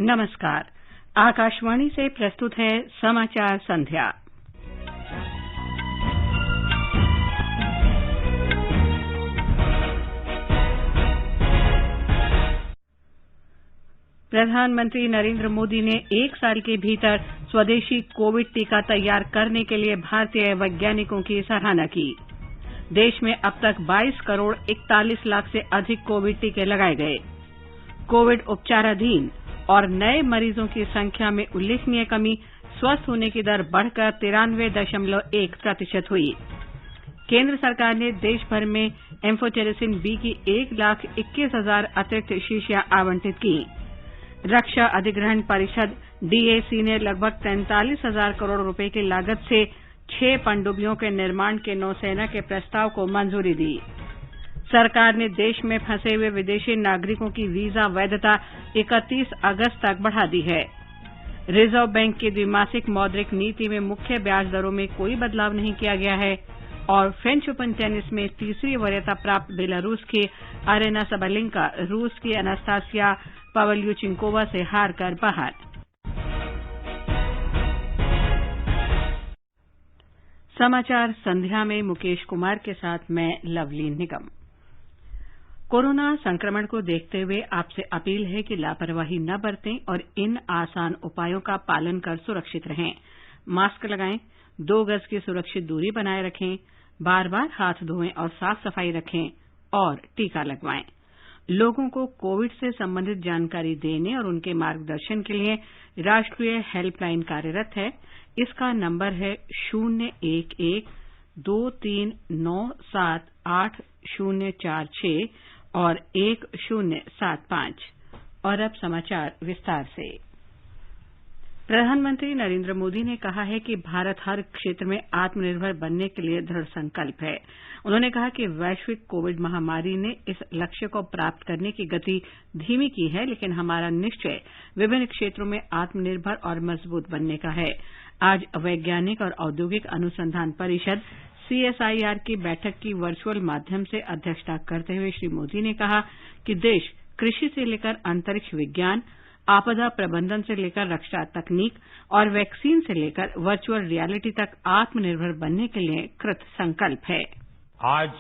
नमस्कार। आकाशवाणी से प्रस्तुत है समाचार संध्या। प्रधानमंत्री नरेंद्र मोदी ने 1 साल के भीतर स्वदेशी कोविड टीका तैयार करने के लिए भारतीय वैज्ञानिकों की सराहना की। देश में अब तक 22 करोड़ 41 लाख से अधिक कोविड टीके लगाए गए। कोविड उपचाराधीन और नए मरीजों की संख्या में उल्लेखनीय कमी, स्वस्थ होने की दर बढ़कर 93.1% हुई। केंद्र सरकार ने देश भर में एम्फोटेरिसिन बी की 1,21,000 अतिरिक्त शीशियां आवंटित की। रक्षा अधिग्रहण परिषद डीएसी ने लगभग 43,000 करोड़ रुपए की लागत से 6 पनडुब्बियों के निर्माण के नौसेना के प्रस्ताव को मंजूरी दी। सरकार ने देश में फंसे हुए विदेशी नागरिकों की वीजा वैधता 31 अगस्त तक बढ़ा दी है। रिजर्व बैंक की द्विमासिक मौद्रिक नीति में मुख्य ब्याज दरों में कोई बदलाव नहीं किया गया है। और फ्रेंच ओपन टेनिस में तीसरी वरीयता प्राप्त बेलारूस की अरेना सबलेंका रूस की अनास्तासिया पावल्यूचिंकोवा से हारकर बाहर। समाचार संध्या में मुकेश कुमार के साथ मैं लवलीन निगम। कोरोना संक्रमण को देखते हुए आपसे अपील है कि लापरवाही न बरतें और इन आसान उपायों का पालन कर सुरक्षित रहें। मास्क लगाएं, 2 गज की सुरक्षित दूरी बनाए रखें, बार-बार हाथ धोएं और साफ सफाई रखें और टीका लगवाएं। लोगों को कोविड से संबंधित जानकारी देने और उनके मार्गदर्शन के लिए राष्ट्रीय हेल्पलाइन कार्यरत है। इसका नंबर है 011-2397-8046 और 1075। और अब समाचार विस्तार से। प्रधानमंत्री नरेंद्र मोदी ने कहा है कि भारत हर क्षेत्र में आत्मनिर्भर बनने के लिए दृढ़ संकल्प है। उन्होंने कहा कि वैश्विक कोविड महामारी ने इस लक्ष्य को प्राप्त करने की गति धीमी की है, लेकिन हमारा निश्चय विभिन्न क्षेत्रों में आत्मनिर्भर और मजबूत बनने का है। आज वैज्ञानिक और औद्योगिक अनुसंधान परिषद CSIR की बैठक की वर्चुअल माध्यम से अध्यक्षता करते हुए श्री मोदी ने कहा कि देश कृषि से लेकर अंतरिक्ष विज्ञान, आपदा प्रबंधन से लेकर रक्षा तकनीक और वैक्सीन से लेकर वर्चुअल रियलिटी तक आत्मनिर्भर बनने के लिए कृत संकल्प है। आज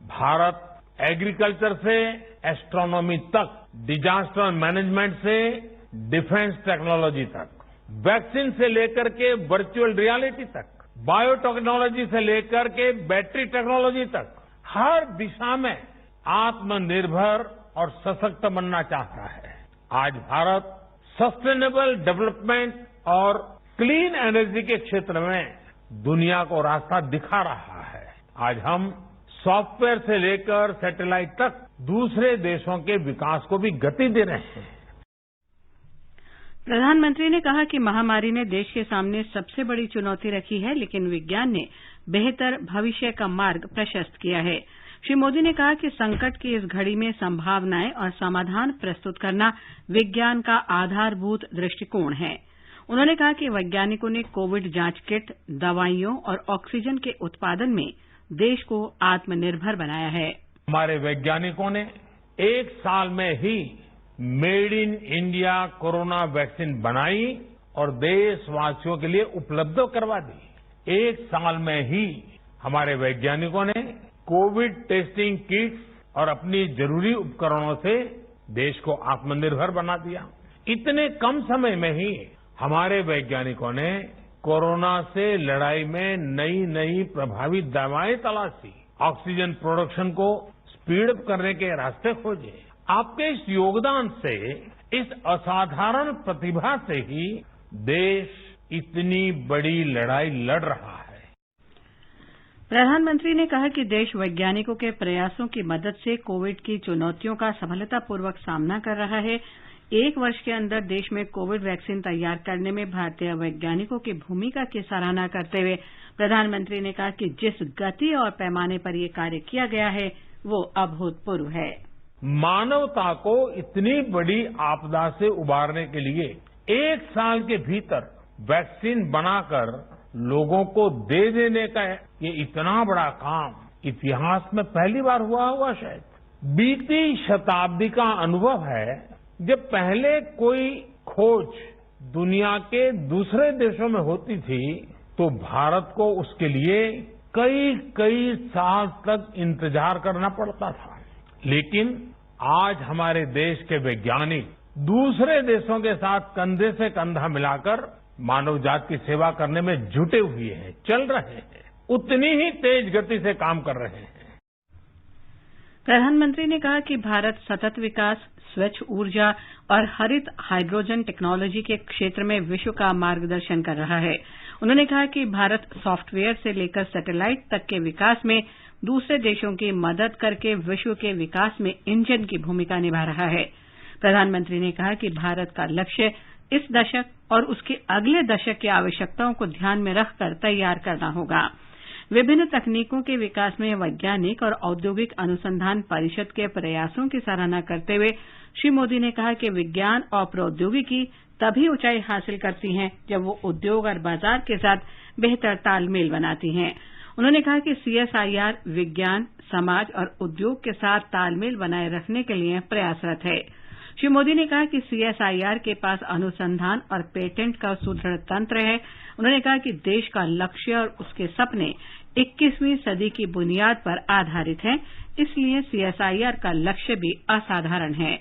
भारत एग्रीकल्चर से एस्ट्रोनॉमी तक, डिजास्टर मैनेजमेंट से डिफेंस टेक्नोलॉजी तक, वैक्सीन से लेकर के वर्चुअल रियलिटी तक, बायोटेक्नोलॉजी से लेकर के बैटरी टेक्नोलॉजी तक, हर दिशा में आत्मनिर्भर और सशक्त बनना चाहता है। आज भारत सस्टेनेबल डेवलपमेंट और क्लीन एनर्जी के क्षेत्र में दुनिया को रास्ता दिखा रहा है। आज हम सॉफ्टवेयर से लेकर सैटेलाइट तक दूसरे देशों के विकास को भी गति दे रहे हैं। प्रधानमंत्री ने कहा कि महामारी ने देश के सामने सबसे बड़ी चुनौती रखी है, लेकिन विज्ञान ने बेहतर भविष्य का मार्ग प्रशस्त किया है। श्री मोदी ने कहा कि संकट की इस घड़ी में संभावनाएं और समाधान प्रस्तुत करना विज्ञान का आधारभूत दृष्टिकोण है। उन्होंने कहा कि वैज्ञानिकों ने कोविड जांच किट, दवाइयों और ऑक्सीजन के उत्पादन में देश को आत्मनिर्भर बनाया है। हमारे वैज्ञानिकों ने 1 साल में he made in India corona vaccine बनाई और देशवासियों के लिए उपलब्ध करवा दी। 1 साल में ही हमारे वैज्ञानिकों ने कोविड टेस्टिंग किट्स और अपनी जरूरी उपकरणों से देश को आत्मनिर्भर बना दिया। इतने कम समय में ही हमारे वैज्ञानिकों ने कोरोना से लड़ाई में नई नई प्रभावी दवाएं तलाशी, ऑक्सीजन प्रोडक्शन को स्पीड अप करने के रास्ते खोजे। आपके इस योगदान से, इस असाधारण प्रतिभा से ही देश इतनी बड़ी लड़ाई लड़ रहा है। प्रधानमंत्री ने कहा कि देश वैज्ञानिकों के प्रयासों की मदद से कोविड की चुनौतियों का सफलतापूर्वक सामना कर रहा है। 1 वर्ष के अंदर देश में कोविड वैक्सीन तैयार करने में भारतीय वैज्ञानिकों की भूमिका की सराहना करते हुए प्रधानमंत्री ने कहा कि जिस गति और पैमाने पर यह कार्य किया गया है, वो अभूतपूर्व है। मानवता को इतनी बड़ी आपदा से उबारने के लिए 1 साल के भीतर वैक्सीन बनाकर लोगों को दे देने का ये इतना बड़ा काम इतिहास में पहली बार हुआ होगा शायद। बीती शताब्दी का अनुभव है, जब पहले कोई खोज दुनिया के दूसरे देशों में होती थी तो भारत को उसके लिए कई साल तक इंतजार करना पड़ता था। लेकिन आज हमारे देश के वैज्ञानिक दूसरे देशों के साथ कंधे से कंधा मिलाकर मानव जाति की सेवा करने में जुटे हुए हैं, चल रहे हैं, उतनी ही तेज गति से काम कर रहे हैं। प्रधानमंत्री ने कहा कि भारत सतत विकास, स्वच्छ ऊर्जा और हरित हाइड्रोजन टेक्नोलॉजी के क्षेत्र में विश्व का मार्गदर्शन कर रहा है। उन्होंने कहा कि भारत सॉफ्टवेयर से लेकर सैटेलाइट तक के विकास में दूसरे देशों की मदद करके विश्व के विकास में इंजन की भूमिका निभा रहा है। प्रधानमंत्री ने कहा कि भारत का लक्ष्य इस दशक और उसके अगले दशक की आवश्यकताओं को ध्यान में रखकर तैयार करना होगा। विभिन्न तकनीकों के विकास में वैज्ञानिक और औद्योगिक अनुसंधान परिषद के प्रयासों की सराहना करते हुए श्री मोदी ने कहा कि विज्ञान और प्रौद्योगिकी तभी ऊंचाई हासिल करती हैं जब वो उद्योग और बाजार के साथ बेहतर तालमेल बनाती हैं। उन्होंने कहा कि सीएसआईआर विज्ञान, समाज और उद्योग के साथ तालमेल बनाए रखने के लिए प्रयासरत है। श्री मोदी ने कहा कि सीएसआईआर के पास अनुसंधान और पेटेंट का सुदृढ़ तंत्र है। उन्होंने कहा कि देश का लक्ष्य और उसके सपने 21वीं सदी की बुनियाद पर आधारित हैं, इसलिए सीएसआईआर का लक्ष्य भी असाधारण है।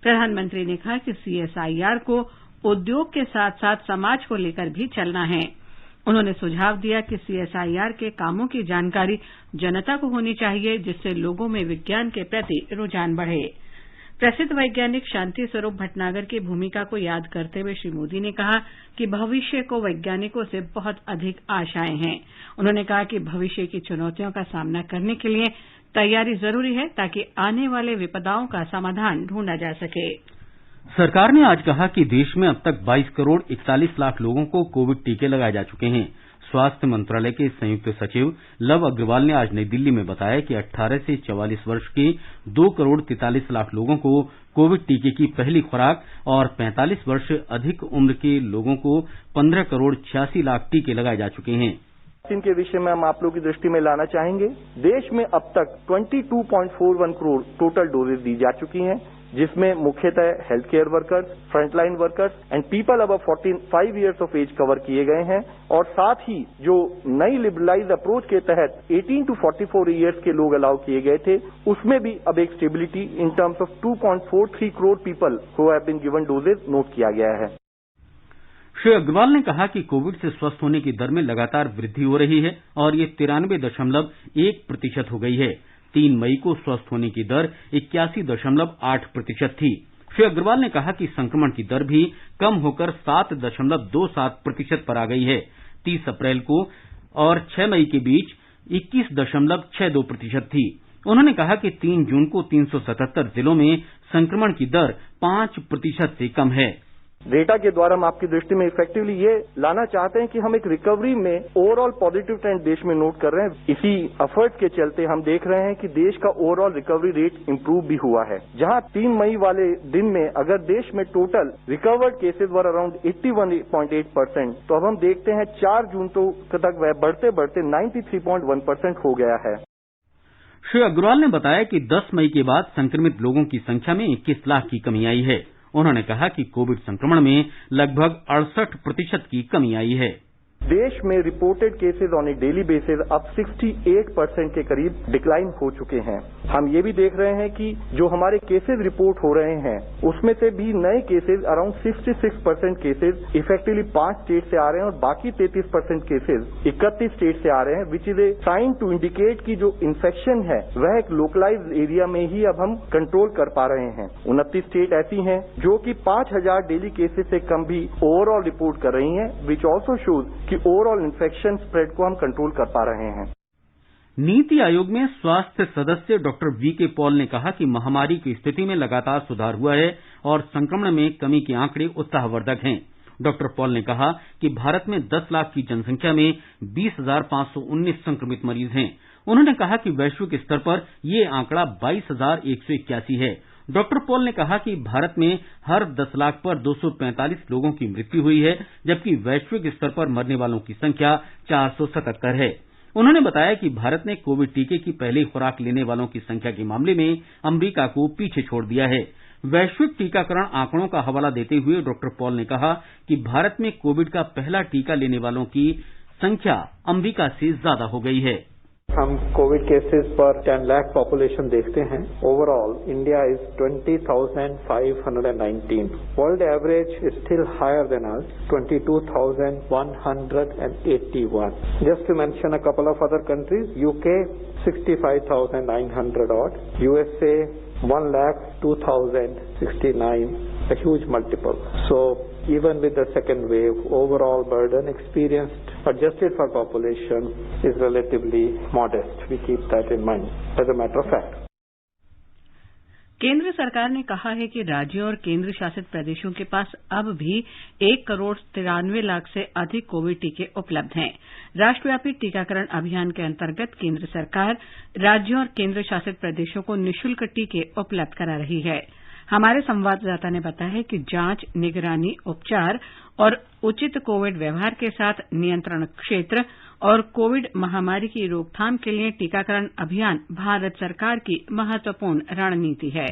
प्रधानमंत्री ने कहा कि सीएसआईआर को उद्योग के साथ साथ समाज को लेकर भी चलना है। उन्होंने सुझाव दिया कि सीएसआईआर के कामों की जानकारी जनता को होनी चाहिए, जिससे लोगों में विज्ञान के प्रति रुझान बढ़े। प्रसिद्ध वैज्ञानिक शांति स्वरूप भटनागर की भूमिका को याद करते हुए श्री मोदी ने कहा कि भविष्य को वैज्ञानिकों से बहुत अधिक आशाएं हैं। उन्होंने कहा कि भविष्य की चुनौतियों का सामना करने के लिए तैयारी जरूरी है ताकि आने वाले विपदाओं का समाधान ढूंढा जा सके। सरकार ने आज कहा कि देश में अब तक 22 करोड़ 41 लाख लोगों को कोविड टीके लगाए जा चुके हैं। स्वास्थ्य मंत्रालय के संयुक्त सचिव लव अग्रवाल ने आज नई दिल्ली में बताया कि 18 से 44 वर्ष के 2 करोड़ 43 लाख लोगों को कोविड टीके की पहली खुराक और 45 वर्ष से अधिक उम्र के लोगों को 15 करोड़ 86 लाख टीके लगाए जा चुके हैं। वैक्सीन के विषय में हम आप लोगों की दृष्टि में लाना चाहेंगे। देश में अब तक 22.41 करोड़ टोटल डोजेज दी जा चुकी हैं, जिसमें मुख्यतः health care workers, frontline workers and people above 45 years of age cover किए गए हैं। और साथ ही जो नई लिबरलाइज अप्रोच के तहत 18 टू 44 ईयर्स के लोग अलाउ किए गए थे, उसमें भी अब एक stability in terms of 2.43 crore people who have been given doses note किया गया है। श्री अग्रवाल ने कहा कि कोविड से स्वस्थ होने की दर में लगातार वृद्धि हो रही है और ये 93.1% हो गई है। 3 मई को स्वस्थ होने की दर 81.8% थी। श्री अग्रवाल ने कहा कि संक्रमण की दर भी कम होकर 7.27% पर आ गई है। 30 अप्रैल को और 6 मई के बीच 21.62% थी। उन्होंने कहा कि 3 जून को 377 जिलों में संक्रमण की दर 5% से कम है। डेटा के द्वारा हम आपकी दृष्टि में इफेक्टिवली ये लाना चाहते हैं कि हम एक रिकवरी में ओवरऑल पॉजिटिव ट्रेंड देश में नोट कर रहे हैं। इसी एफर्ट के चलते हम देख रहे हैं कि देश का ओवरऑल रिकवरी रेट इंप्रूव भी हुआ है। जहां 3 मई वाले दिन में अगर देश में total recovered cases were around 81.8%, तो अब हम देखते हैं 4 जून तक वह बढ़ते बढ़ते 93.1% हो गया है। श्री अग्रवाल ने बताया कि 10 मई के बाद संक्रमित लोगों की संख्या में 21 लाख की कमी आई है। उन्होंने कहा कि कोविड संक्रमण में लगभग 68% की कमी आई है। देश में reported cases on A daily basis अब 68% के करीब डिक्लाइन हो चुके हैं। हम ये भी देख रहे हैं कि जो हमारे केसेज रिपोर्ट हो रहे हैं, उसमें से भी नए cases around 66% cases effectively 5 state से आ रहे हैं और बाकी 33% केसेज 31 स्टेट से आ रहे हैं, which is a sign to indicate कि जो इन्फेक्शन है वह एक लोकलाइज्ड एरिया में ही अब हम कंट्रोल कर पा रहे हैं। 29 स्टेट ऐसी हैं जो कि 5000 डेली केसेज से कम भी ओवरऑल रिपोर्ट कर रही हैं, विच ऑल्सो शोज कि ओवरऑल इन्फेक्शन स्प्रेड को हम कंट्रोल कर पा रहे हैं। नीति आयोग में स्वास्थ्य सदस्य डॉक्टर वीके पॉल ने कहा कि महामारी की स्थिति में लगातार सुधार हुआ है और संक्रमण में कमी के आंकड़े उत्साहवर्धक हैं। डॉक्टर पॉल ने कहा कि भारत में 10 लाख की जनसंख्या में 20,519 संक्रमित मरीज हैं। उन्होंने कहा कि वैश्विक स्तर पर यह आंकड़ा 22,181 है। डॉक्टर पॉल ने कहा कि भारत में हर 10 लाख पर 245 लोगों की मृत्यु हुई है, जबकि वैश्विक स्तर पर मरने वालों की संख्या 477 है। उन्होंने बताया कि भारत ने कोविड टीके की पहली खुराक लेने वालों की संख्या के मामले में अमेरिका को पीछे छोड़ दिया है। वैश्विक टीकाकरण आंकड़ों का हवाला देते हुए डॉक्टर पॉल ने कहा कि भारत में कोविड का पहला टीका लेने वालों की संख्या अमेरिका से ज्यादा हो गई है। हम कोविड केसेस पर 10 लाख पॉपुलेशन देखते हैं। Overall India is 20,519। World average is still higher than us, 22,181। Just to mention a couple of other countries, UK 65,900 odd, USA 1,02,069, a huge multiple. So even with the second wave, overall burden experienced adjusted for population is relatively modest. We keep that in mind as a matter of fact. केंद्र सरकार ने कहा है कि राज्यों और केंद्र शासित प्रदेशों के पास अब भी 1,93,00,000 से अधिक कोविड टीके उपलब्ध हैं। राष्ट्रव्यापी टीकाकरण अभियान के अंतर्गत केंद्र सरकार राज्यों और केंद्र शासित प्रदेशों को निःशुल्क टीके उपलब्ध करा रही है। हमारे संवाददाता ने बताया है कि जांच, निगरानी, उपचार और उचित कोविड व्यवहार के साथ नियंत्रण क्षेत्र और कोविड महामारी की रोकथाम के लिए टीकाकरण अभियान भारत सरकार की महत्वपूर्ण रणनीति है।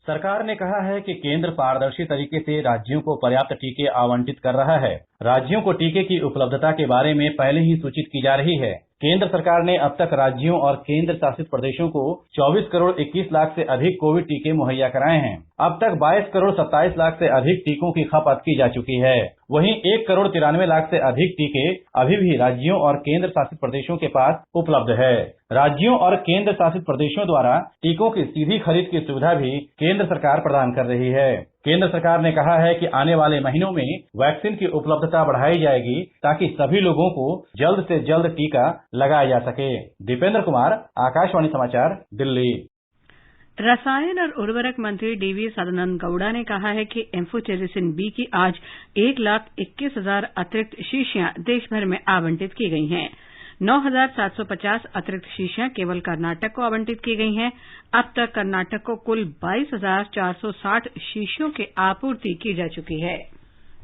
सरकार ने कहा है कि केंद्र पारदर्शी तरीके से राज्यों को पर्याप्त टीके आवंटित कर रहा है। राज्यों को टीके की उपलब्धता के बारे में पहले ही सूचित की जा रही है। केंद्र सरकार ने अब तक राज्यों और केंद्र शासित प्रदेशों को 24 करोड़ 21 लाख से अधिक कोविड टीके मुहैया कराए हैं। अब तक 22 करोड़ 27 लाख से अधिक टीकों की खपत की जा चुकी है। वहीं 1 करोड़ 93 लाख से अधिक टीके अभी भी राज्यों और केंद्र शासित प्रदेशों के पास उपलब्ध है। राज्यों और केंद्र शासित प्रदेशों द्वारा टीकों की सीधी खरीद की सुविधा भी केंद्र सरकार प्रदान कर रही है। केंद्र सरकार ने कहा है कि आने वाले महीनों में वैक्सीन की उपलब्धता बढ़ाई जाएगी ताकि सभी लोगों को जल्द से जल्द टीका लगाया जा सके। दीपेंद्र कुमार, आकाशवाणी समाचार, दिल्ली। रसायन और उर्वरक मंत्री डीवी सदानंद गौड़ा ने कहा है कि एम्फोटेरिसिन बी की आज 1,21,000 अतिरिक्त शीशियां देश भर में आवंटित की गई हैं। 9,750 अतिरिक्त शीशियां केवल कर्नाटक को आवंटित की गई हैं। अब तक कर्नाटक को कुल 22,460 शीशियों की आपूर्ति की जा चुकी है।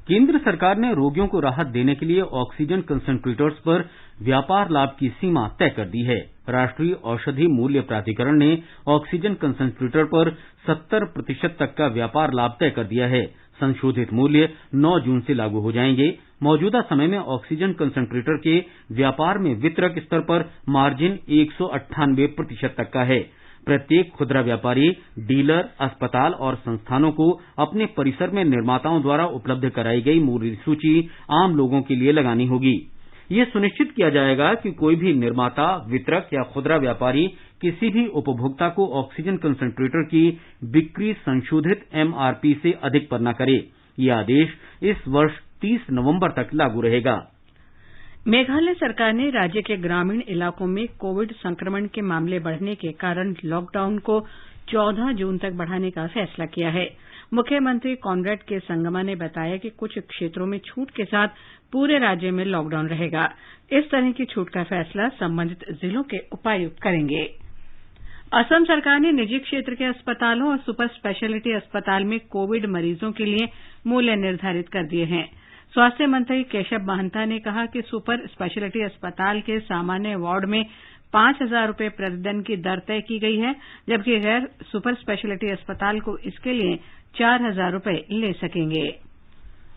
केंद्र सरकार ने रोगियों को राहत देने के लिए ऑक्सीजन कंसंट्रेटर्स पर व्यापार लाभ की सीमा तय कर दी है। राष्ट्रीय औषधि मूल्य प्राधिकरण ने ऑक्सीजन कंसंट्रेटर पर 70% तक का व्यापार लाभ तय कर दिया है। संशोधित मूल्य 9 जून से लागू हो जाएंगे। मौजूदा समय में ऑक्सीजन कंसंट्रेटर के व्यापार में वितरक स्तर पर मार्जिन 198% तक का है। प्रत्येक खुदरा व्यापारी, डीलर, अस्पताल और संस्थानों को अपने परिसर में निर्माताओं द्वारा उपलब्ध कराई गई मूल्य सूची आम लोगों के लिए लगानी होगी। ये सुनिश्चित किया जाएगा कि कोई भी निर्माता, वितरक या खुदरा व्यापारी किसी भी उपभोक्ता को ऑक्सीजन कंसंट्रेटर की बिक्री संशोधित एमआरपी से अधिक पर न करे। यह आदेश इस वर्ष 30 नवंबर तक लागू रहेगा। मेघालय सरकार ने राज्य के ग्रामीण इलाकों में कोविड संक्रमण के मामले बढ़ने के कारण लॉकडाउन को 14 जून तक बढ़ाने का फैसला किया है। मुख्यमंत्री कॉनरेड के संगमा ने बताया कि कुछ क्षेत्रों में छूट के साथ पूरे राज्य में लॉकडाउन रहेगा। इस तरह की छूट का फैसला संबंधित जिलों के उपायुक्त करेंगे। असम सरकार ने निजी क्षेत्र के अस्पतालों और सुपर स्पेशलिटी अस्पताल में कोविड मरीजों के लिए मूल्य निर्धारित कर दिए हैं। स्वास्थ्य मंत्री केशव महंता ने कहा कि सुपर स्पेशलिटी अस्पताल के सामान्य वार्ड में 5,000 रुपये प्रतिदिन की दर तय की गई है, जबकि गैर सुपर स्पेशलिटी अस्पताल को इसके लिए 4,000 रुपये ले सकेंगे।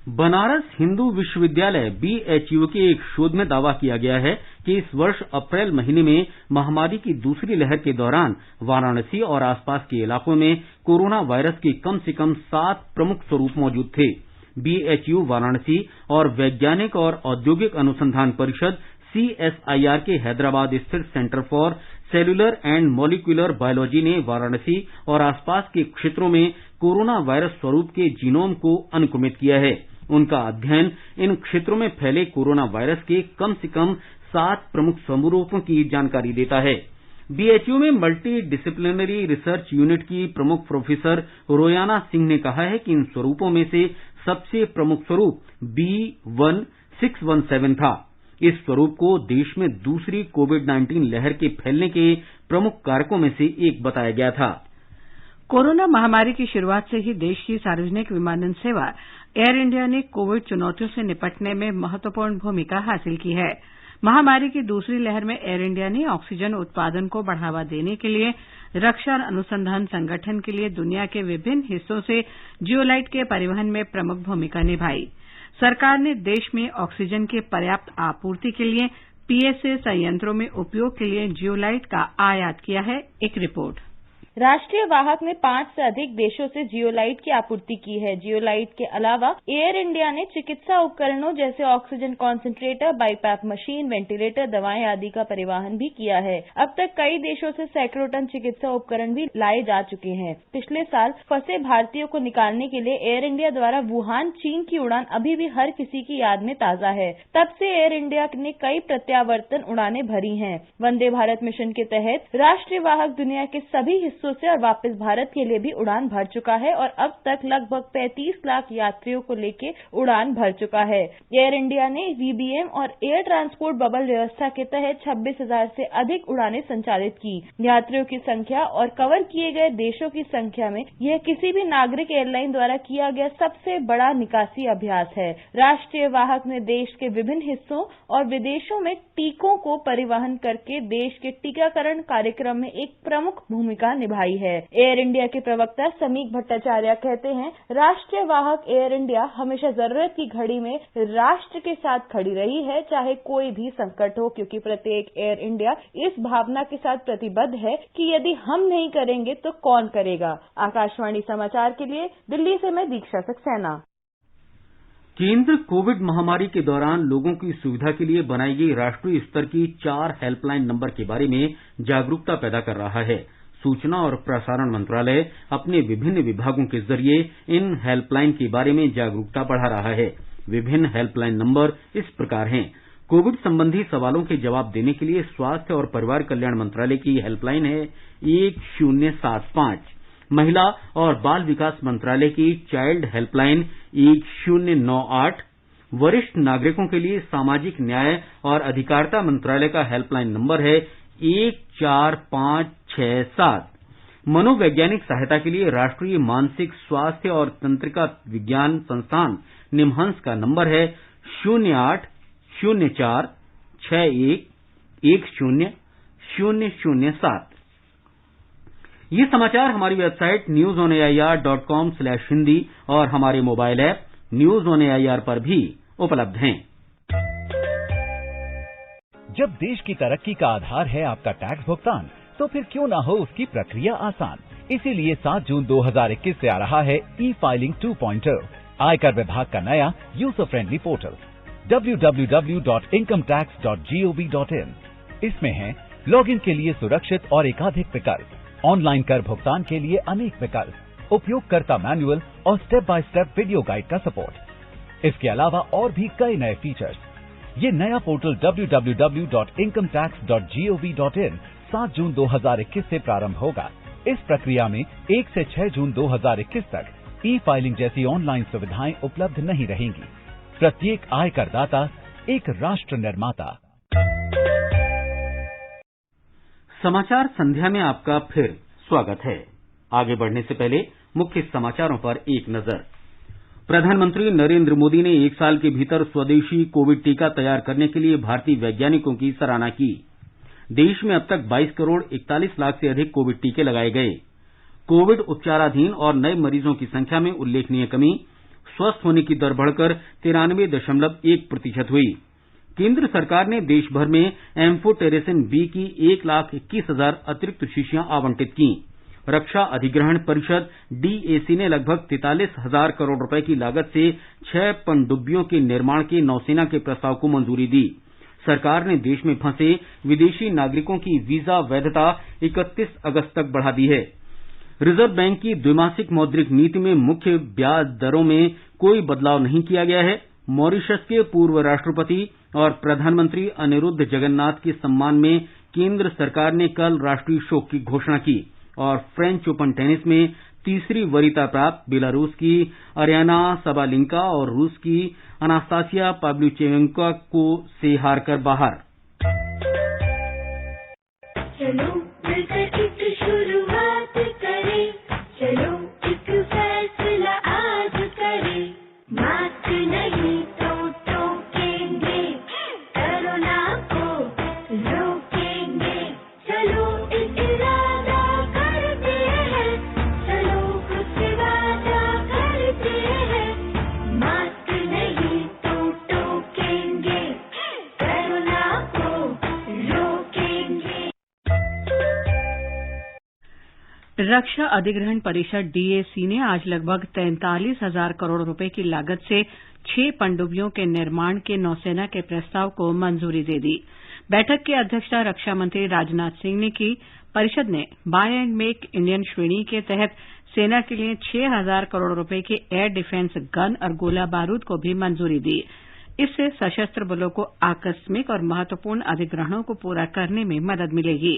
बनारस हिंदू विश्वविद्यालय BHU के एक शोध में दावा किया गया है कि इस वर्ष अप्रैल महीने में महामारी की दूसरी लहर के दौरान वाराणसी और आसपास के इलाकों में कोरोना वायरस के कम से कम 7 प्रमुख स्वरूप मौजूद थे। BHU वाराणसी और वैज्ञानिक और औद्योगिक अनुसंधान परिषद CSIR के हैदराबाद स्थित centre for cellular and molecular biology ने वाराणसी और आसपास के क्षेत्रों में कोरोना वायरस स्वरूप के जीनोम को अनुक्रमित किया है। उनका अध्ययन इन क्षेत्रों में फैले कोरोना वायरस के कम से कम 7 प्रमुख स्वरूपों की जानकारी देता है। BHU में मल्टी डिसिप्लिनरी रिसर्च यूनिट की प्रमुख प्रोफेसर रोयाना सिंह ने कहा है कि इन स्वरूपों में से सबसे प्रमुख स्वरूप B1617 था। इस स्वरूप को देश में दूसरी कोविड-19 लहर के फैलने के प्रमुख कारकों में से एक बताया गया था। कोरोना महामारी की शुरुआत से ही देश की सार्वजनिक विमानन सेवा एयर इंडिया ने कोविड चुनौतियों से निपटने में महत्वपूर्ण भूमिका हासिल की है। महामारी की दूसरी लहर में एयर इंडिया ने ऑक्सीजन उत्पादन को बढ़ावा देने के लिए रक्षा अनुसंधान संगठन के लिए दुनिया के विभिन्न हिस्सों से जियोलाइट के परिवहन में प्रमुख भूमिका निभाई। सरकार ने देश में ऑक्सीजन की पर्याप्त आपूर्ति के लिए पीएसए संयंत्रों में उपयोग के लिए जियोलाइट का आयात किया है। एक रिपोर्ट। राष्ट्रीय वाहक ने 5 से अधिक देशों से जियोलाइट की आपूर्ति की है। जियोलाइट के अलावा एयर इंडिया ने चिकित्सा उपकरणों जैसे oxygen concentrator, BiPAP machine, ventilator, दवाएं आदि का परिवहन भी किया है। अब तक कई देशों से सैकड़ों टन चिकित्सा उपकरण भी लाए जा चुके हैं। पिछले साल फंसे भारतीयों को निकालने के लिए एयर इंडिया द्वारा वुहान, चीन की उड़ान अभी भी हर किसी की याद में ताजा है। तब से एयर इंडिया ने कई प्रत्यावर्तन उड़ानें भरी हैं। वंदे भारत मिशन के तहत राष्ट्रीय वाहक दुनिया के सभी हिस्सों से और वापस भारत के लिए भी उड़ान भर चुका है और अब तक लगभग 35 लाख यात्रियों को लेकर उड़ान भर चुका है। एयर इंडिया ने वीबीएम और एयर ट्रांसपोर्ट बबल व्यवस्था के तहत 26,000 से अधिक उड़ानें संचालित की। यात्रियों की संख्या और कवर किए गए देशों की संख्या में यह किसी भी नागरिक एयरलाइन द्वारा किया गया सबसे बड़ा निकासी अभ्यास है। राष्ट्रीय वाहक ने देश के विभिन्न हिस्सों और विदेशों में टीकों को परिवहन करके देश के टीकाकरण कार्यक्रम में एक प्रमुख भूमिका निभाई है। एयर इंडिया के प्रवक्ता समीक भट्टाचार्य कहते हैं, राष्ट्रीय वाहक एयर इंडिया हमेशा जरूरत की घड़ी में राष्ट्र के साथ खड़ी रही है, चाहे कोई भी संकट हो, क्योंकि प्रत्येक एयर इंडिया इस भावना के साथ प्रतिबद्ध है कि यदि हम नहीं करेंगे तो कौन करेगा। आकाशवाणी समाचार के लिए दिल्ली से मैं दीक्षा सक्सेना। केंद्र कोविड महामारी के दौरान लोगों की सुविधा के लिए बनाई गई राष्ट्रीय स्तर की 4 हेल्पलाइन नंबर के बारे में जागरूकता पैदा कर रहा है। सूचना और प्रसारण मंत्रालय अपने विभिन्न विभागों के जरिए इन हेल्पलाइन के बारे में जागरूकता बढ़ा रहा है। विभिन्न हेल्पलाइन नंबर इस प्रकार हैं। कोविड संबंधी सवालों के जवाब देने के लिए स्वास्थ्य और परिवार कल्याण मंत्रालय की हेल्पलाइन है 1075। महिला और बाल विकास मंत्रालय की चाइल्ड हेल्पलाइन 1098। वरिष्ठ नागरिकों के लिए सामाजिक न्याय और अधिकारिता मंत्रालय का हेल्पलाइन नंबर है 14567। मनोवैज्ञानिक सहायता के लिए राष्ट्रीय मानसिक स्वास्थ्य और तंत्रिका विज्ञान संस्थान निमहंस का नंबर है 0804611007। ये समाचार हमारी वेबसाइट newsonair.com/hindi और हमारे mobile app news on AIR पर भी उपलब्ध हैं। जब देश की तरक्की का आधार है आपका टैक्स भुगतान, तो फिर क्यों ना हो उसकी प्रक्रिया आसान। इसीलिए 7 जून 2021 से आ रहा है ई-फाइलिंग 2.0, आयकर विभाग का नया यूजर फ्रेंडली पोर्टल www.incometax.gov.in। इसमें है लॉगिन के लिए सुरक्षित और एकाधिक विकल्प, ऑनलाइन कर भुगतान के लिए अनेक विकल्प, उपयोगकर्ता मैनुअल और step by step video guide का सपोर्ट। इसके अलावा और भी कई नए फीचर्स। ये नया पोर्टल www.incometax.gov.in 7 जून 2021 से प्रारंभ होगा। इस प्रक्रिया में 1 से 6 जून 2021 तक ई-फाइलिंग जैसी ऑनलाइन सुविधाएं उपलब्ध नहीं रहेंगी। प्रत्येक आयकरदाता एक राष्ट्र निर्माता। समाचार संध्या में आपका फिर स्वागत है। आगे बढ़ने से पहले मुख्य समाचारों पर एक नजर। प्रधानमंत्री नरेंद्र मोदी ने 1 साल के भीतर स्वदेशी कोविड टीका तैयार करने के लिए भारतीय वैज्ञानिकों की सराहना की। देश में अब तक 22 करोड़ 41 लाख से अधिक कोविड टीके लगाए गए। कोविड उपचाराधीन और नए मरीजों की संख्या में उल्लेखनीय कमी। स्वस्थ होने की दर बढ़कर 93.1% हुई। केंद्र सरकार ने देश भर में एम्फोटेरेसिन बी की 1,21,000 अतिरिक्त शीशियां आवंटित की। रक्षा अधिग्रहण परिषद डीएसी ने लगभग 43,000 करोड़ रुपए की लागत से 6 पनडुब्बियों के निर्माण के नौसेना के प्रस्ताव को मंजूरी दी। सरकार ने देश में फंसे विदेशी नागरिकों की वीजा वैधता 31 अगस्त तक बढ़ा दी है। रिजर्व बैंक की द्विमासिक मौद्रिक नीति में मुख्य ब्याज दरों में कोई बदलाव नहीं किया गया है। मॉरिशस के पूर्व राष्ट्रपति और प्रधानमंत्री अनिरुद्ध जगन्नाथ के सम्मान में केंद्र सरकार ने कल राष्ट्रीय शोक की घोषणा की। और फ्रेंच ओपन टेनिस में तीसरी वरीयता प्राप्त बेलारूस की अरियाना सबालिंका और रूस की अनास्तासिया पाव्ल्युचेंको को से हारकर बाहर। चलो मिलकर एक शुरुआत करें, चलो एक फैसला आज करें, मास्क नहीं तो टोकेंगे, कोरोना को रक्षा अधिग्रहण परिषद डीएसी ने आज लगभग 43,000 करोड़ रुपए की लागत से 6 पनडुब्बियों के निर्माण के नौसेना के प्रस्ताव को मंजूरी दे दी। बैठक की अध्यक्षता रक्षा मंत्री राजनाथ सिंह ने की। परिषद ने बाय एंड मेक इंडियन श्रेणी के तहत सेना के लिए 6,000 करोड़ रुपए के एयर डिफेंस गन और गोला बारूद को भी मंजूरी दी। इससे सशस्त्र बलों को आकस्मिक और महत्वपूर्ण अधिग्रहणों को पूरा करने में मदद मिलेगी।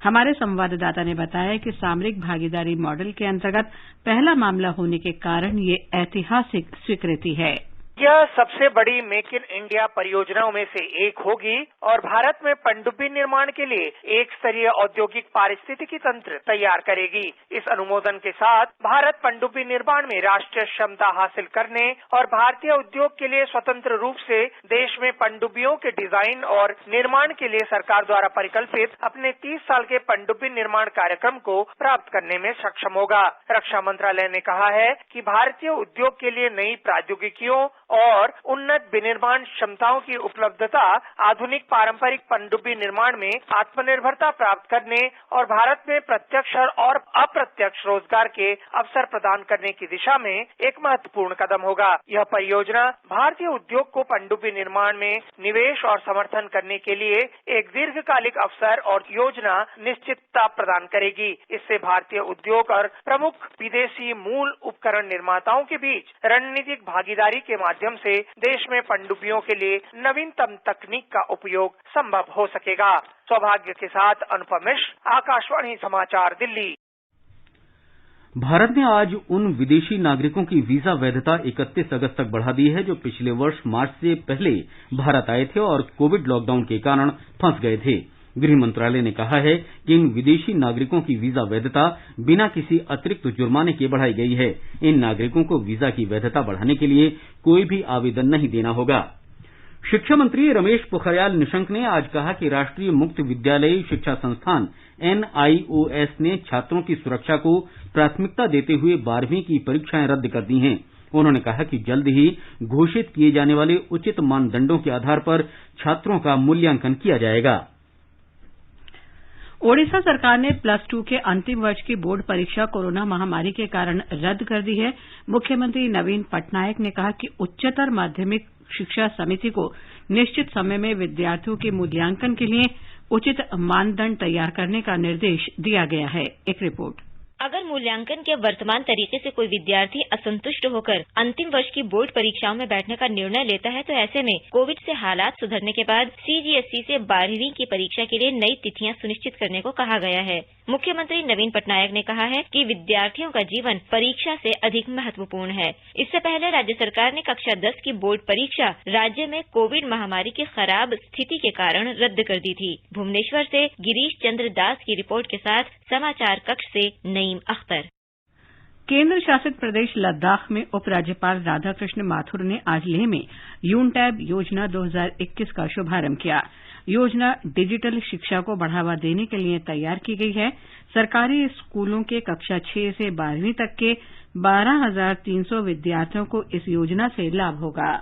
हमारे संवाददाता ने बताया कि सामरिक भागीदारी मॉडल के अंतर्गत पहला मामला होने के कारण ये ऐतिहासिक स्वीकृति है। यह सबसे बड़ी मेक इन इंडिया परियोजनाओं में से एक होगी और भारत में पनडुब्बी निर्माण के लिए एक स्तरीय औद्योगिक पारिस्थितिकी तंत्र तैयार करेगी। इस अनुमोदन के साथ भारत पनडुब्बी निर्माण में राष्ट्रीय क्षमता हासिल करने और भारतीय उद्योग के लिए स्वतंत्र रूप से देश में पनडुब्बियों के डिजाइन और निर्माण के लिए सरकार द्वारा परिकल्पित अपने 30 साल के पनडुब्बी निर्माण कार्यक्रम को प्राप्त करने में सक्षम होगा। रक्षा मंत्रालय ने कहा है कि भारतीय उद्योग के लिए नई प्रौद्योगिकियों और उन्नत विनिर्माण क्षमताओं की उपलब्धता आधुनिक पारंपरिक पनडुब्बी निर्माण में आत्मनिर्भरता प्राप्त करने और भारत में प्रत्यक्ष और अप्रत्यक्ष रोजगार के अवसर प्रदान करने की दिशा में एक महत्वपूर्ण कदम होगा। यह परियोजना भारतीय उद्योग को पनडुब्बी निर्माण में निवेश और समर्थन करने के लिए एक दीर्घकालिक अवसर और योजना निश्चितता प्रदान करेगी। इससे भारतीय उद्योग और प्रमुख विदेशी मूल उपकरण निर्माताओं के बीच रणनीतिक भागीदारी के माध्यम से देश में पनडुब्बियों के लिए नवीनतम तकनीक का उपयोग संभव हो सकेगा। सौभाग्य के साथ अनुपम मिश्र, आकाशवाणी समाचार, दिल्ली। भारत ने आज उन विदेशी नागरिकों की वीजा वैधता 31 अगस्त तक बढ़ा दी है जो पिछले वर्ष मार्च से पहले भारत आए थे और कोविड लॉकडाउन के कारण फंस गए थे। गृह मंत्रालय ने कहा है कि इन विदेशी नागरिकों की वीजा वैधता बिना किसी अतिरिक्त जुर्माने के बढ़ाई गई है। इन नागरिकों को वीजा की वैधता बढ़ाने के लिए कोई भी आवेदन नहीं देना होगा। शिक्षा मंत्री रमेश पोखरियाल निशंक ने आज कहा कि राष्ट्रीय मुक्त विद्यालयी शिक्षा संस्थान NIOS ने छात्रों की सुरक्षा को प्राथमिकता देते हुए 12वीं की परीक्षाएं रद्द कर दी हैं। उन्होंने कहा कि जल्द ही घोषित किए जाने वाले उचित मानदंडों के आधार पर छात्रों का मूल्यांकन किया जाएगा। ओडिशा सरकार ने +2 के अंतिम वर्ष की बोर्ड परीक्षा कोरोना महामारी के कारण रद्द कर दी है। मुख्यमंत्री नवीन पटनायक ने कहा कि उच्चतर माध्यमिक शिक्षा समिति को निश्चित समय में विद्यार्थियों के मूल्यांकन के लिए उचित मानदंड तैयार करने का निर्देश दिया गया है। एक रिपोर्ट। अगर मूल्यांकन के वर्तमान तरीके से कोई विद्यार्थी असंतुष्ट होकर अंतिम वर्ष की बोर्ड परीक्षाओं में बैठने का निर्णय लेता है तो ऐसे में कोविड से हालात सुधरने के बाद CGSE से 12वीं की परीक्षा के लिए नई तिथियां सुनिश्चित करने को कहा गया है। मुख्यमंत्री नवीन पटनायक ने कहा है कि विद्यार्थियों का जीवन परीक्षा से अधिक महत्वपूर्ण है। इससे पहले राज्य सरकार ने कक्षा 10 की बोर्ड परीक्षा राज्य में कोविड महामारी की खराब स्थिति के कारण रद्द कर दी थी। भुवनेश्वर से गिरीश चंद्र दास की रिपोर्ट के साथ समाचार कक्ष से नईम अख्तर। केंद्र शासित प्रदेश लद्दाख में उपराज्यपाल राधाकृष्ण माथुर ने आज लेह में यूनटैब योजना 2021 का शुभारंभ किया। योजना डिजिटल शिक्षा को बढ़ावा देने के लिए तैयार की गई है। सरकारी स्कूलों के कक्षा 6 से 12वीं तक के 12,300 विद्यार्थियों को इस योजना से लाभ होगा।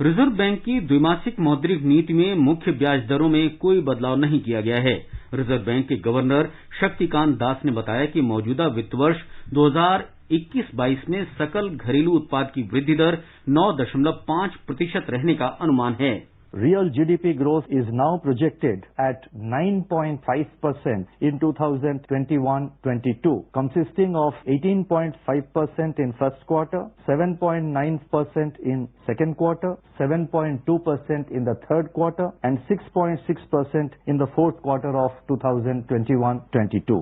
रिजर्व बैंक की द्विमासिक मौद्रिक नीति में मुख्य ब्याज दरों में कोई बदलाव नहीं किया गया है। रिजर्व बैंक के गवर्नर शक्तिकांत दास ने बताया कि मौजूदा वित्त वर्ष 2021-22 में सकल घरेलू उत्पाद की वृद्धि दर 9.5% रहने का अनुमान है। Real GDP growth is now projected at 9.5% in 2021-22, consisting of 18.5% in first quarter, 7.9% in second quarter, 7.2% in the third quarter, and 6.6% in the fourth quarter of 2021-22.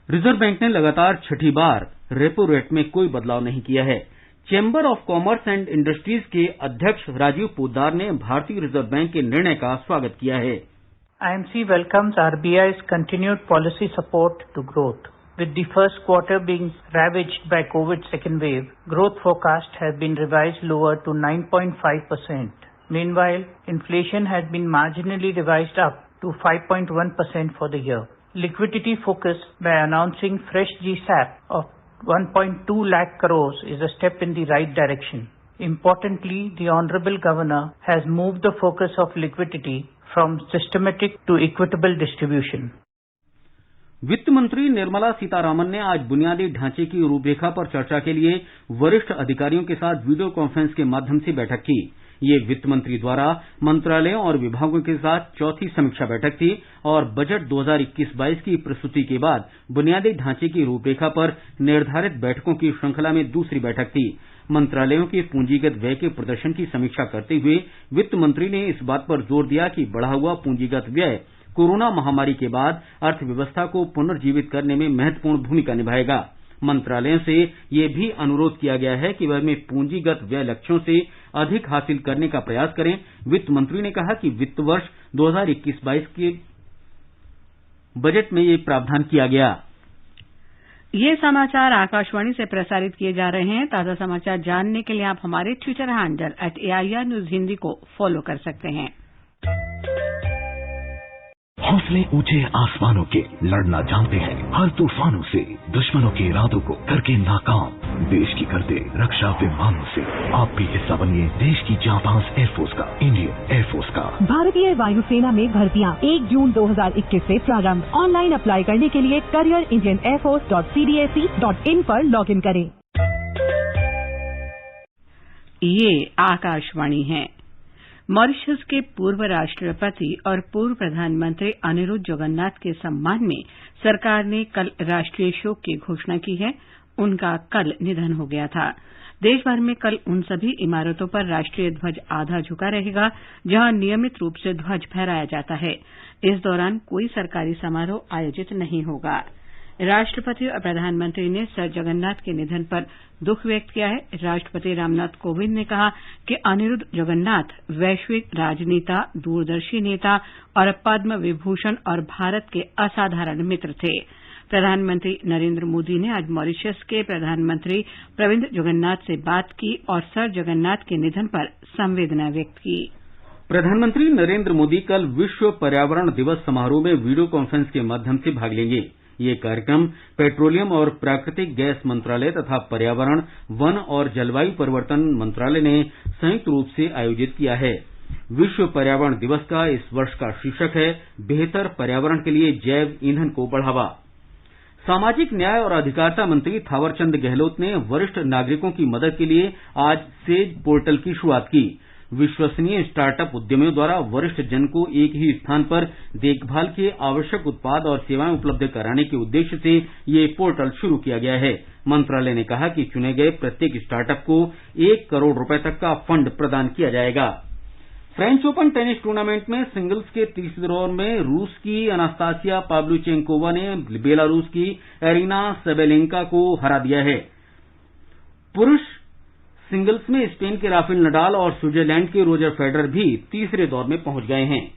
Reserve bank ने लगातार छठी बार रेपो रेट में कोई बदलाव नहीं किया है। Chamber of commerce and industries के अध्यक्ष राजीव पोद्दार ने भारतीय रिजर्व बैंक के निर्णय का स्वागत किया है। IMC welcomes RBI's continued policy support to growth. With the first quarter being ravaged by COVID second wave, growth forecast has been revised lower to 9.5%. Meanwhile, inflation has been marginally revised up to 5.1% for the year. Liquidity focus by announcing fresh GSAP of 1.2 lakh crores is a step in the right direction. Importantly, the Honorable Governor has moved the focus of liquidity from systematic to equitable distribution. वित्त मंत्री निर्मला सीतारामन ने आज बुनियादी ढांचे की रूपरेखा पर चर्चा के लिए वरिष्ठ अधिकारियों के साथ वीडियो कॉन्फ्रेंस के माध्यम से बैठक की। ये वित्त मंत्री द्वारा मंत्रालयों और विभागों के साथ चौथी समीक्षा बैठक थी और बजट 2021-22 की प्रस्तुति के बाद बुनियादी ढांचे की रूपरेखा पर निर्धारित बैठकों की श्रृंखला में दूसरी बैठक थी। मंत्रालयों के पूंजीगत व्यय के प्रदर्शन की समीक्षा करते हुए वित्त मंत्री ने इस बात पर जोर दिया कि बढ़ा हुआ पूंजीगत व्यय कोरोना महामारी के बाद अर्थव्यवस्था को पुनर्जीवित करने में महत्वपूर्ण भूमिका निभाएगा। मंत्रालयों से यह भी अनुरोध किया गया है कि वह में पूंजीगत व्यय लक्ष्यों से अधिक हासिल करने का प्रयास करें। वित्त मंत्री ने कहा कि वित्त वर्ष 2021-22 के बजट में ये प्रावधान किया गया। ये समाचार आकाशवाणी से प्रसारित किए जा रहे हैं। ताजा समाचार जानने के लिए आप हमारे Twitter handle @AIR News Hindi को फॉलो कर सकते हैं। हौसले ऊंचे आसमानों के, लड़ना जानते हैं हर तूफानों से, दुश्मनों के इरादों को करके नाकाम, देश की करते रक्षा विमानों से। आप भी हिस्सा बनिए देश की जांबाज एयरफोर्स का, इंडियन एयरफोर्स का। भारतीय वायुसेना में भर्तियां 1 जून 2021 से प्रारंभ। ऑनलाइन अप्लाई करने के लिए careerindianairforce.cdac.in पर लॉगिन करें। ये आकाशवाणी है। मॉरिशस के पूर्व राष्ट्रपति और पूर्व प्रधानमंत्री अनिरुद्ध जगन्नाथ के सम्मान में सरकार ने कल राष्ट्रीय शोक की घोषणा की है। उनका कल निधन हो गया था। देश भर में कल उन सभी इमारतों पर राष्ट्रीय ध्वज आधा झुका रहेगा जहां नियमित रूप से ध्वज फहराया जाता है। इस दौरान कोई सरकारी समारोह आयोजित नहीं होगा। राष्ट्रपति और प्रधानमंत्री ने सर जगन्नाथ के निधन पर दुख व्यक्त किया है। राष्ट्रपति रामनाथ कोविंद ने कहा कि अनिरुद्ध जगन्नाथ वैश्विक राजनेता, दूरदर्शी नेता और पद्म विभूषण और भारत के असाधारण मित्र थे। प्रधानमंत्री नरेंद्र मोदी ने आज मॉरिशस के प्रधानमंत्री प्रविंद जगन्नाथ से बात की और सर जगन्नाथ के निधन पर संवेदना व्यक्त की। प्रधानमंत्री नरेंद्र मोदी कल विश्व पर्यावरण दिवस समारोह में वीडियो कॉन्फ्रेंस के माध्यम से भाग लेंगे। ये कार्यक्रम पेट्रोलियम और प्राकृतिक गैस मंत्रालय तथा पर्यावरण, वन और जलवायु परिवर्तन मंत्रालय ने संयुक्त रूप से आयोजित किया है। विश्व पर्यावरण दिवस का इस वर्ष का शीर्षक है बेहतर पर्यावरण के लिए जैव ईंधन को बढ़ावा। सामाजिक न्याय और अधिकारिता मंत्री थावरचंद गहलोत ने वरिष्ठ नागरिकों की मदद के लिए आज सेज पोर्टल की शुरुआत की। विश्वसनीय स्टार्टअप उद्यमियों द्वारा वरिष्ठ जन को एक ही स्थान पर देखभाल के आवश्यक उत्पाद और सेवाएं उपलब्ध कराने के उद्देश्य से ये पोर्टल शुरू किया गया है। मंत्रालय ने कहा कि चुने गए प्रत्येक स्टार्टअप को 1 करोड़ रुपए तक का फंड प्रदान किया जाएगा। फ्रेंच ओपन टेनिस टूर्नामेंट में सिंगल्स के तीसरे दौर में रूस की अनास्तासिया पाव्लुचेंकोवा ने बेलारूस की एरिना सेबेलेंका को हरा दिया है। पुरुष सिंगल्स में स्पेन के राफेल नडाल और स्विट्जरलैंड के रोजर फेडरर भी तीसरे दौर में पहुंच गए हैं।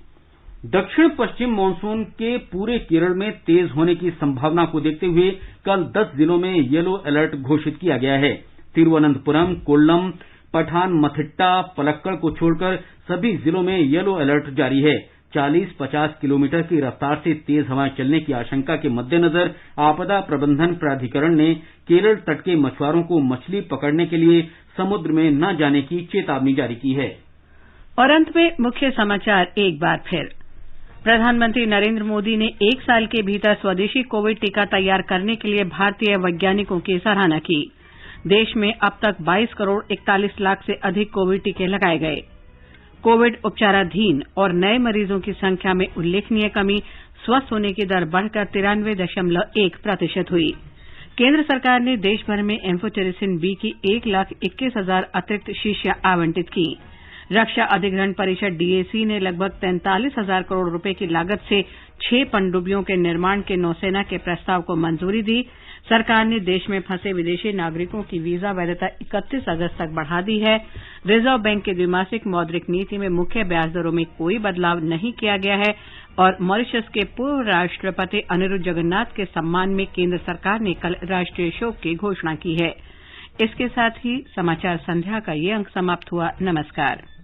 दक्षिण पश्चिम मानसून के पूरे केरल में तेज होने की संभावना को देखते हुए कल 10 जिलों में येलो अलर्ट घोषित किया गया है। तिरुवनंतपुरम, कोल्लम, पठानमथिट्टा, पलक्कड़ को छोड़कर सभी जिलों में येलो अलर्ट जारी है। 40-50 किलोमीटर की रफ्तार से तेज हवाएं चलने की आशंका के मद्देनजर आपदा प्रबंधन प्राधिकरण ने केरल तट के मछुआरों को मछली पकड़ने के लिए समुद्र में न जाने की चेतावनी जारी की है। और अंत में मुख्य समाचार एक बार फिर। प्रधानमंत्री नरेंद्र मोदी ने 1 साल के भीतर स्वदेशी कोविड टीका तैयार करने के लिए भारतीय वैज्ञानिकों की सराहना की। देश में अब तक 22 करोड़ 41 लाख से अधिक कोविड टीके लगाए गए। कोविड उपचाराधीन और नए मरीजों की संख्या में उल्लेखनीय कमी, स्वस्थ होने की दर बढ़कर 93.1% हुई। केंद्र सरकार ने देश भर में एम्फोटेरिसिन बी की 1,21,000 अतिरिक्त शीशियां आवंटित की। रक्षा अधिग्रहण परिषद डीएसी ने लगभग 43,000 करोड़ रुपए की लागत से 6 पनडुब्बियों के निर्माण के नौसेना के प्रस्ताव को मंजूरी दी। सरकार ने देश में फंसे विदेशी नागरिकों की वीजा वैधता 31 अगस्त तक बढ़ा दी है। रिजर्व बैंक की द्विमासिक मौद्रिक नीति में मुख्य ब्याज दरों में कोई बदलाव नहीं किया गया है। और मॉरिशस के पूर्व राष्ट्रपति अनिरुद्ध जगन्नाथ के सम्मान में केंद्र सरकार ने कल राष्ट्रीय शोक की घोषणा की है। इसके साथ ही समाचार संध्या का ये अंक समाप्त हुआ। नमस्कार।